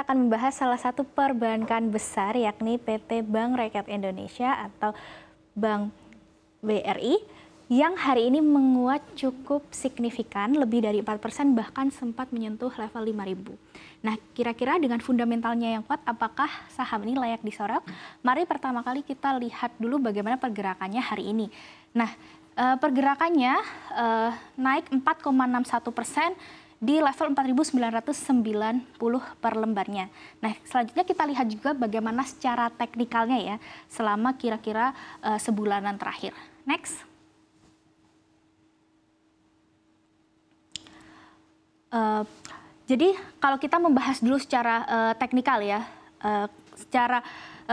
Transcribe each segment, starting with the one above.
kita akan membahas salah satu perbankan besar yakni PT Bank Rakyat Indonesia atau Bank BRI yang hari ini menguat cukup signifikan, lebih dari 4%, bahkan sempat menyentuh level 5.000. Nah, kira-kira dengan fundamentalnya yang kuat, apakah saham ini layak disorot? Mari pertama kali kita lihat dulu bagaimana pergerakannya hari ini. Nah, pergerakannya naik 4,61% di level 4.990 per lembarnya. Nah, selanjutnya kita lihat juga bagaimana secara teknikalnya ya, selama kira-kira sebulanan terakhir. Next. Jadi kalau kita membahas dulu secara teknikal ya, secara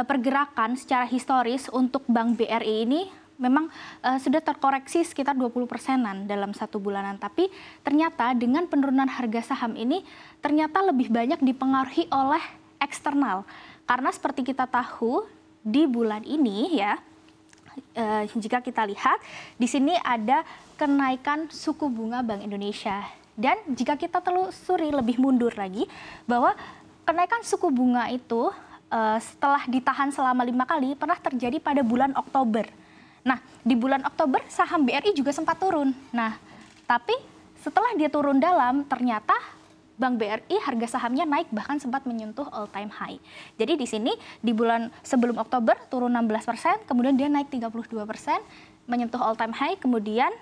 pergerakan, secara historis untuk Bank BRI ini memang sudah terkoreksi sekitar 20%-an dalam satu bulanan. Tapi ternyata dengan penurunan harga saham ini ternyata lebih banyak dipengaruhi oleh eksternal. Karena seperti kita tahu di bulan ini ya, jika kita lihat di sini ada kenaikan suku bunga Bank Indonesia. Dan jika kita telusuri lebih mundur lagi, bahwa kenaikan suku bunga itu setelah ditahan selama 5 kali pernah terjadi pada bulan Oktober. Nah, di bulan Oktober saham BRI juga sempat turun. Nah, tapi setelah dia turun dalam, ternyata Bank BRI harga sahamnya naik bahkan sempat menyentuh all time high. Jadi di sini di bulan sebelum Oktober turun 16%, kemudian dia naik 32%, menyentuh all time high, kemudian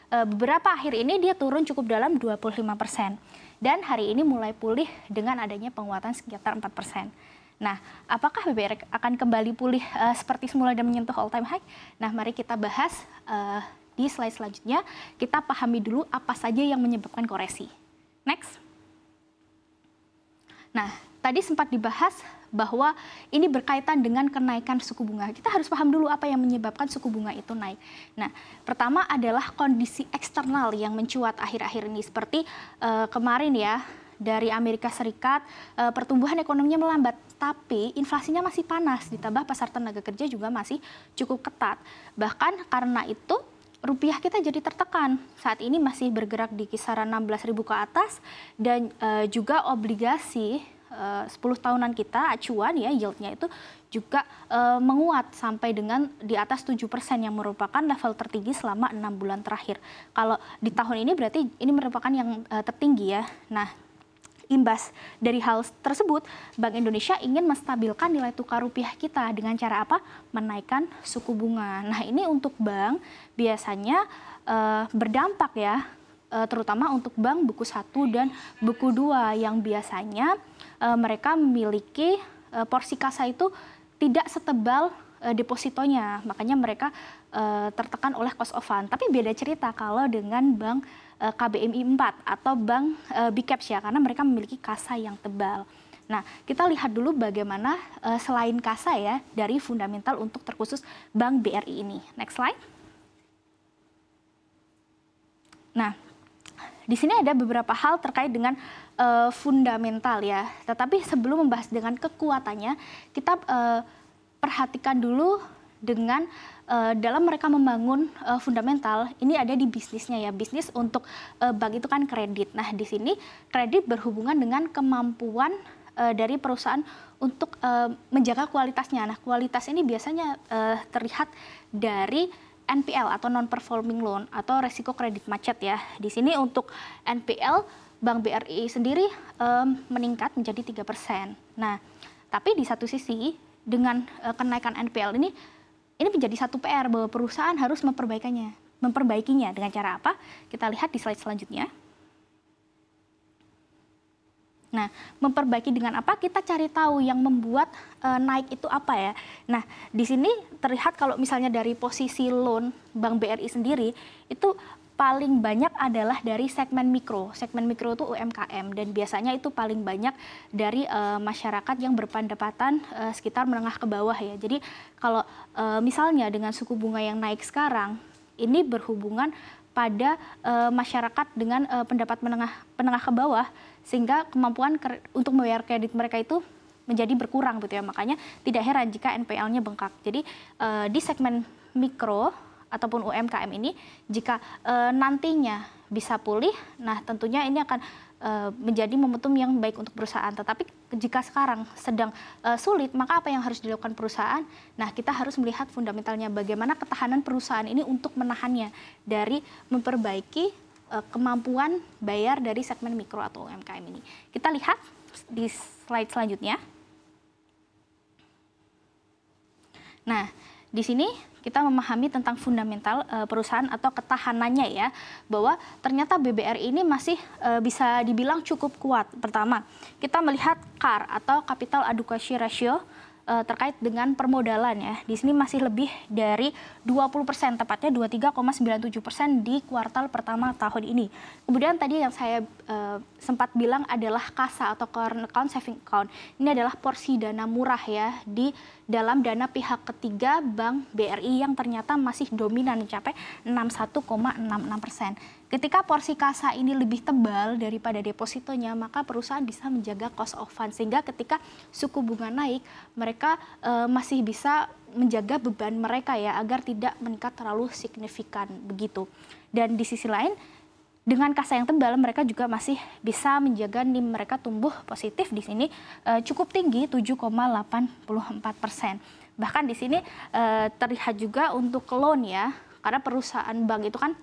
beberapa akhir ini dia turun cukup dalam 25%. Dan hari ini mulai pulih dengan adanya penguatan sekitar 4%. Nah, apakah BBRI akan kembali pulih seperti semula dan menyentuh all time high? Nah, mari kita bahas di slide selanjutnya. Kita pahami dulu apa saja yang menyebabkan koreksi. Next. Nah, tadi sempat dibahas bahwa ini berkaitan dengan kenaikan suku bunga. Kita harus paham dulu apa yang menyebabkan suku bunga itu naik. Nah, pertama adalah kondisi eksternal yang mencuat akhir-akhir ini. Seperti kemarin ya, dari Amerika Serikat, pertumbuhan ekonominya melambat. Tapi inflasinya masih panas, ditambah pasar tenaga kerja juga masih cukup ketat. Bahkan karena itu, rupiah kita jadi tertekan. Saat ini masih bergerak di kisaran 16.000 ke atas. Dan juga obligasi 10 tahunan kita, acuan ya, yieldnya itu juga menguat sampai dengan di atas 7% yang merupakan level tertinggi selama 6 bulan terakhir. Kalau di tahun ini berarti ini merupakan yang tertinggi ya. Nah, imbas dari hal tersebut, Bank Indonesia ingin menstabilkan nilai tukar rupiah kita dengan cara apa? Menaikkan suku bunga. Nah, ini untuk bank biasanya berdampak ya, terutama untuk bank buku 1 dan buku 2 yang biasanya mereka memiliki porsi kasa itu tidak setebal depositonya. Makanya mereka tertekan oleh cost of fund. Tapi beda cerita kalau dengan bank KBMI 4 atau bank Big Caps ya, karena mereka memiliki kasa yang tebal. Nah, kita lihat dulu bagaimana selain kasa ya, dari fundamental untuk terkhusus Bank BRI ini. Next slide. Nah, di sini ada beberapa hal terkait dengan fundamental ya. Tetapi sebelum membahas dengan kekuatannya, kita perhatikan dulu dengan dalam mereka membangun fundamental, ini ada di bisnisnya ya. Bisnis untuk bank itu kan kredit. Nah, di sini kredit berhubungan dengan kemampuan dari perusahaan untuk menjaga kualitasnya. Nah, kualitas ini biasanya terlihat dari NPL atau non-performing loan atau resiko kredit macet ya. Di sini untuk NPL, Bank BRI sendiri meningkat menjadi 3%. Nah, tapi di satu sisi dengan kenaikan NPL ini menjadi satu PR bahwa perusahaan harus memperbaikinya dengan cara apa? Kita lihat di slide selanjutnya. Nah, memperbaiki dengan apa? Kita cari tahu yang membuat naik itu apa ya. Nah, di sini terlihat kalau misalnya dari posisi loan Bank BRI sendiri itu paling banyak adalah dari segmen mikro. Segmen mikro itu UMKM dan biasanya itu paling banyak dari masyarakat yang berpendapatan sekitar menengah ke bawah ya. Jadi kalau misalnya dengan suku bunga yang naik sekarang, ini berhubungan pada masyarakat dengan pendapat menengah ke bawah, sehingga kemampuan untuk membayar kredit mereka itu menjadi berkurang gitu ya. Makanya tidak heran jika NPL-nya bengkak. Jadi di segmen mikro ataupun UMKM ini jika nantinya bisa pulih, nah tentunya ini akan menjadi momentum yang baik untuk perusahaan. Tetapi jika sekarang sedang sulit, maka apa yang harus dilakukan perusahaan? Nah, kita harus melihat fundamentalnya bagaimana ketahanan perusahaan ini untuk menahannya dari memperbaiki kemampuan bayar dari segmen mikro atau UMKM ini. Kita lihat di slide selanjutnya. Nah, di sini kita memahami tentang fundamental perusahaan atau ketahanannya ya, bahwa ternyata BBRI ini masih bisa dibilang cukup kuat. Pertama, kita melihat CAR atau Capital Adequacy Ratio terkait dengan permodalan ya. Di sini masih lebih dari 20%, tepatnya 23,97% di kuartal pertama tahun ini. Kemudian tadi yang saya sempat bilang adalah KASA atau Current Account Saving Account. Ini adalah porsi dana murah ya di dalam dana pihak ketiga Bank BRI yang ternyata masih dominan mencapai 61,66%. Ketika porsi kasa ini lebih tebal daripada depositonya, maka perusahaan bisa menjaga cost of fund, sehingga ketika suku bunga naik, mereka masih bisa menjaga beban mereka ya, agar tidak meningkat terlalu signifikan begitu. Dan di sisi lain, dengan kasa yang tebal, mereka juga masih bisa menjaga NIM mereka tumbuh positif di sini cukup tinggi 7,84%. Bahkan di sini terlihat juga untuk loan ya, karena perusahaan bank itu kan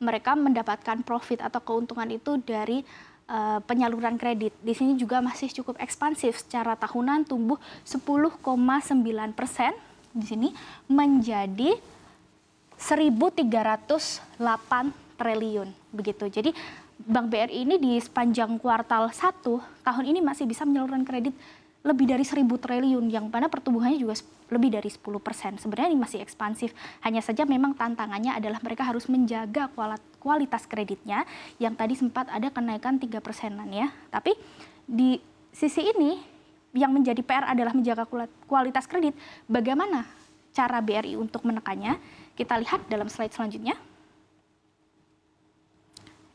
mereka mendapatkan profit atau keuntungan itu dari penyaluran kredit. Di sini juga masih cukup ekspansif, secara tahunan tumbuh 10,9% di sini menjadi 1.308 triliun begitu. Jadi Bank BRI ini di sepanjang kuartal 1 tahun ini masih bisa menyalurkan kredit lebih dari 1.000 triliun, yang mana pertumbuhannya juga lebih dari 10%. Sebenarnya ini masih ekspansif, hanya saja memang tantangannya adalah mereka harus menjaga kualitas kreditnya yang tadi sempat ada kenaikan 3%-an ya. Tapi di sisi ini yang menjadi PR adalah menjaga kualitas kredit. Bagaimana cara BRI untuk menekannya? Kita lihat dalam slide selanjutnya.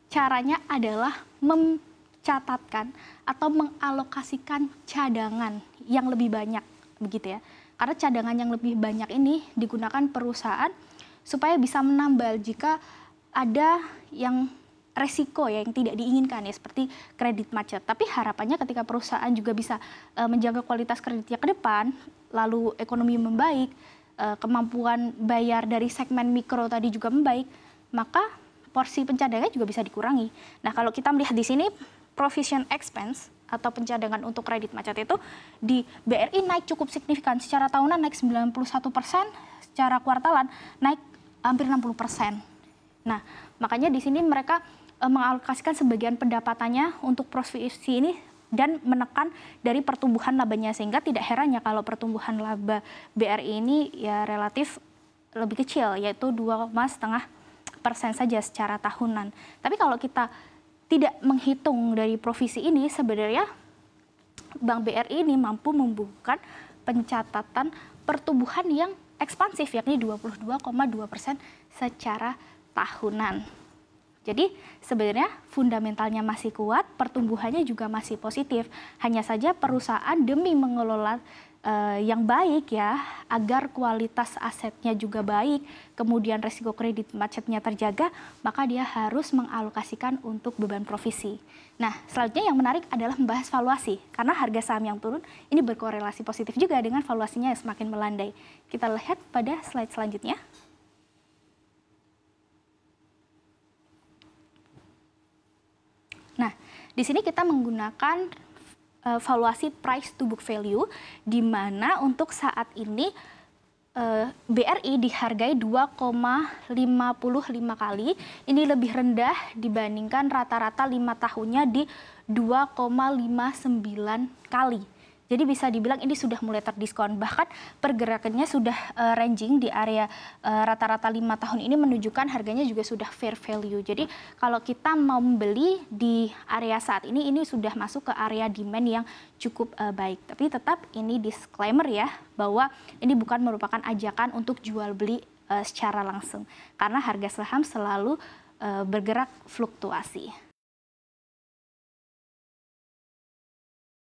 Caranya adalah mencatatkan atau mengalokasikan cadangan yang lebih banyak begitu ya. Karena cadangan yang lebih banyak ini digunakan perusahaan supaya bisa menambal jika ada yang resiko ya yang tidak diinginkan ya, seperti kredit macet. Tapi harapannya ketika perusahaan juga bisa menjaga kualitas kreditnya ke depan, lalu ekonomi membaik, kemampuan bayar dari segmen mikro tadi juga membaik, maka porsi pencadangan juga bisa dikurangi. Nah, kalau kita melihat di sini provision expense atau pencadangan untuk kredit macet itu di BRI naik cukup signifikan. Secara tahunan naik 91%, secara kuartalan naik hampir 60%. Nah, makanya di sini mereka mengalokasikan sebagian pendapatannya untuk provisi ini dan menekan dari pertumbuhan labanya, sehingga tidak herannya kalau pertumbuhan laba BRI ini ya relatif lebih kecil, yaitu 2,5% saja secara tahunan. Tapi kalau kita tidak menghitung dari provisi ini, sebenarnya Bank BRI ini mampu membukukan pencatatan pertumbuhan yang ekspansif, yakni 22,2% secara tahunan. Jadi sebenarnya fundamentalnya masih kuat, pertumbuhannya juga masih positif. Hanya saja perusahaan demi mengelola yang baik ya, agar kualitas asetnya juga baik, kemudian resiko kredit macetnya terjaga, maka dia harus mengalokasikan untuk beban provisi. Nah, selanjutnya yang menarik adalah membahas valuasi, karena harga saham yang turun ini berkorelasi positif juga dengan valuasinya yang semakin melandai. Kita lihat pada slide selanjutnya. Nah, di sini kita menggunakan valuasi price to book value, di mana untuk saat ini BRI dihargai 2,55 kali. Ini lebih rendah dibandingkan rata-rata 5 tahunnya di 2,59 kali. Jadi bisa dibilang ini sudah mulai terdiskon. Bahkan pergerakannya sudah ranging di area rata-rata 5 tahun ini menunjukkan harganya juga sudah fair value. Jadi kalau kita mau membeli di area saat ini sudah masuk ke area demand yang cukup baik. Tapi tetap ini disclaimer ya, bahwa ini bukan merupakan ajakan untuk jual beli secara langsung. Karena harga saham selalu bergerak fluktuasi.